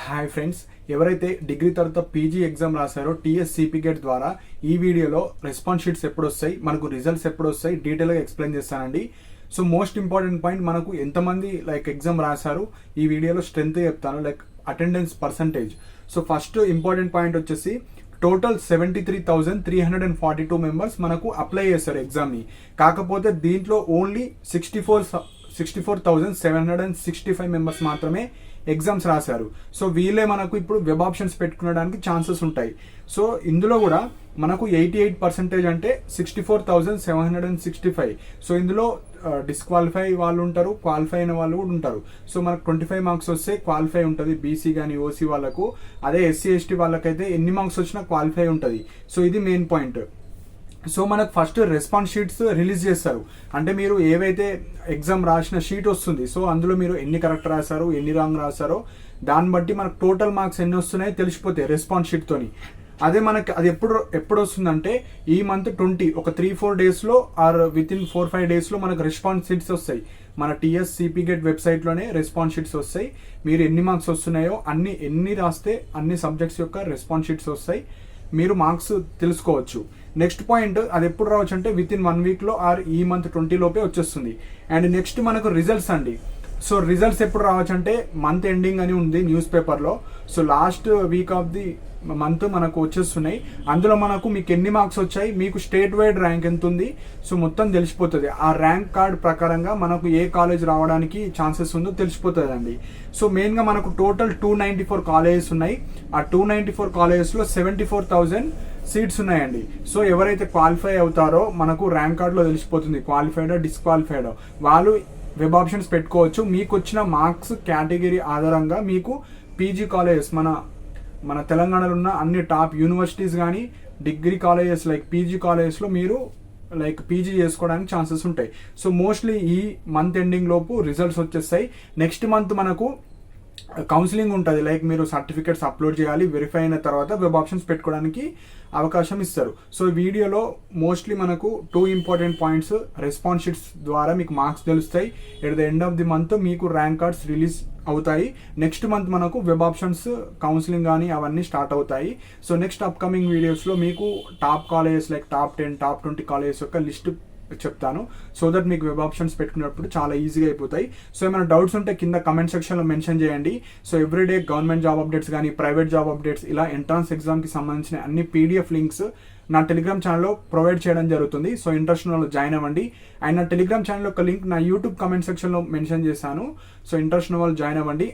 Hi friends, ఎవరైతే degree తర్వాత PG exam రాశారో టీఎస్సీపీ గేట్ ద్వారా ఈ వీడియోలో రెస్పాన్స్ షీట్స్ ఎప్పుడు వస్తాయి, మనకు రిజల్ట్స్ ఎప్పుడు వస్తాయి డీటెయిల్గా ఎక్స్ప్లెయిన్ చేస్తానండి. సో మోస్ట్ ఇంపార్టెంట్ పాయింట్, మనకు ఎంతమంది ఎగ్జామ్ రాశారు ఈ వీడియోలో స్ట్రెంత్ చెప్తాను, attendance percentage. So first important point వచ్చేసి టోటల్ 73,342 మెంబర్స్ మనకు అప్లై చేస్తారు ఎగ్జామ్ని. కాకపోతే దీంట్లో ఓన్లీ 64,765 మెంబర్స్ మాత్రమే ఎగ్జామ్స్ రాశారు. సో వీళ్ళే మనకు ఇప్పుడు వెబ్ ఆప్షన్స్ పెట్టుకోవడానికి ఛాన్సెస్ ఉంటాయి. సో ఇందులో కూడా మనకు 88% అంటే 64,765. సో ఇందులో డిస్క్వాలిఫై వాళ్ళు ఉంటారు, క్వాలిఫై అయిన వాళ్ళు కూడా ఉంటారు. సో మనకు 25 మార్క్స్ వస్తే క్వాలిఫై ఉంటుంది బీసీ కానీ ఓసీ వాళ్ళకు. అదే ఎస్సీ ఎస్టీ వాళ్ళకైతే ఎన్ని మార్క్స్ వచ్చినా క్వాలిఫై ఉంటుంది. సో ఇది మెయిన్ పాయింట్. సో మనకు ఫస్ట్ రెస్పాన్స్ షీట్స్ రిలీజ్ చేస్తారు. అంటే మీరు ఏవైతే ఎగ్జామ్ రాసిన షీట్ వస్తుంది, సో అందులో మీరు ఎన్ని కరెక్ట్ రాశారు, ఎన్ని రాంగ్ రాశారో దాన్ని బట్టి మనకు టోటల్ మార్క్స్ ఎన్ని వస్తున్నాయో తెలిసిపోతాయి రెస్పాన్స్ షీట్తోని. అదే మనకి అది ఎప్పుడు వస్తుందంటే ఈ మంత్ 20 ఒక 3-4 డేస్లో ఆర్ విత్ ఇన్ 4-5 డేస్లో మనకు రెస్పాన్స్ షీట్స్ వస్తాయి. మన టీఎస్సీపీ గేట్ వెబ్సైట్లోనే రెస్పాన్స్ షీట్స్ వస్తాయి. మీరు ఎన్ని మార్క్స్ వస్తున్నాయో ఎన్ని రాస్తే అన్ని సబ్జెక్ట్స్ యొక్క రెస్పాన్స్ షీట్స్ వస్తాయి, మీరు మార్క్స్ తెలుసుకోవచ్చు. నెక్స్ట్ పాయింట్, అది ఎప్పుడు రావచ్చు అంటే విత్ ఇన్ 1 వీక్లో ఆర్ ఈ మంత్ 20 లోపే వచ్చేస్తుంది. అండ్ నెక్స్ట్ మనకు రిజల్ట్స్ అండి. సో రిజల్ట్స్ ఎప్పుడు రావచ్చు అంటే మంత్ ఎండింగ్ అని ఉంది న్యూస్ పేపర్లో. So last week off the month మనకు వచ్చేస్తున్నాయి. అందులో మనకు మీకు ఎన్ని మార్క్స్ వచ్చాయి, మీకు స్టేట్ వైడ్ ర్యాంక్ ఎంత ఉంది, సో మొత్తం తెలిసిపోతుంది. ఆ ర్యాంక్ కార్డ్ ప్రకారంగా మనకు ఏ కాలేజ్ రావడానికి ఛాన్సెస్ ఉందో తెలిసిపోతుంది అండి. సో మెయిన్గా మనకు టోటల్ 294 కాలేజెస్ ఉన్నాయి. ఆ 294 కాలేజెస్లో 74,000 సీట్స్ ఉన్నాయండి. సో ఎవరైతే క్వాలిఫై అవుతారో మనకు ర్యాంక్ కార్డులో తెలిసిపోతుంది, క్వాలిఫైడో డిస్క్వాలిఫైడో. వాళ్ళు వెబ్ ఆప్షన్స్ పెట్టుకోవచ్చు. మీకు వచ్చిన మార్క్స్ కేటగిరీ ఆధారంగా మీకు పీజీ కాలేజెస్ మన తెలంగాణలో ఉన్న అన్ని టాప్ యూనివర్సిటీస్ కానీ డిగ్రీ కాలేజెస్ పీజీ కాలేజెస్లో మీరు పీజీ చేసుకోవడానికి ఛాన్సెస్ ఉంటాయి. సో మోస్ట్లీ ఈ మంత్ ఎండింగ్ లోపు రిజల్ట్స్ వచ్చేస్తాయి. నెక్స్ట్ మంత్ మనకు కౌన్సిలింగ్ ఉంటుంది. మీరు సర్టిఫికేట్స్ అప్లోడ్ చేయాలి, వెరిఫై అయిన తర్వాత వెబ్ ఆప్షన్స్ పెట్టుకోవడానికి అవకాశం ఇస్తారు. సో వీడియోలో మోస్ట్లీ మనకు 2 ఇంపార్టెంట్ పాయింట్స్, రెస్పాన్స్ షీట్స్ ద్వారా మీకు మార్క్స్ తెలుస్తాయి. At the end of the month మీకు ర్యాంక్ కార్డ్స్ రిలీజ్ అవుతాయి. నెక్స్ట్ మంత్ మనకు వెబ్ ఆప్షన్స్ కౌన్సిలింగ్ కానీ అవన్నీ స్టార్ట్ అవుతాయి. సో నెక్స్ట్ అప్కమింగ్ వీడియోస్లో మీకు top colleges top 10 top 20 colleges యొక్క లిస్ట్ చెప్తాను. సో దట్ మీకు వెబ్ ఆప్షన్స్ పెట్టుకున్నప్పుడు చాలా ఈజీగా అయిపోతాయి. సో ఏమైనా డౌట్స్ ఉంటే కింద కమెంట్ సెక్షన్లో మెన్షన్ చేయండి. So everyday government job updates కానీ ప్రైవేట్ జాబ్ అప్డేట్స్, ఇలా ఎంట్రన్స్ ఎగ్జామ్కి సంబంధించిన అన్ని పీడిఎఫ్ లింక్స్ నా టెలిగ్రామ్ ఛానల్లో ప్రొవైడ్ చేయడం జరుగుతుంది. సో ఇంట్రెస్ట్ ఉన్న వాళ్ళు జాయిన్ అవ్వండి. అండ్ నా టెలిగ్రామ్ ఛానల్ యొక్క లింక్ నా యూట్యూబ్ కమెంట్ సెక్షన్లో మెన్షన్ చేశాను. సో ఇంట్రెస్ట్ ఉన్న వాళ్ళు జాయిన్ అవ్వండి.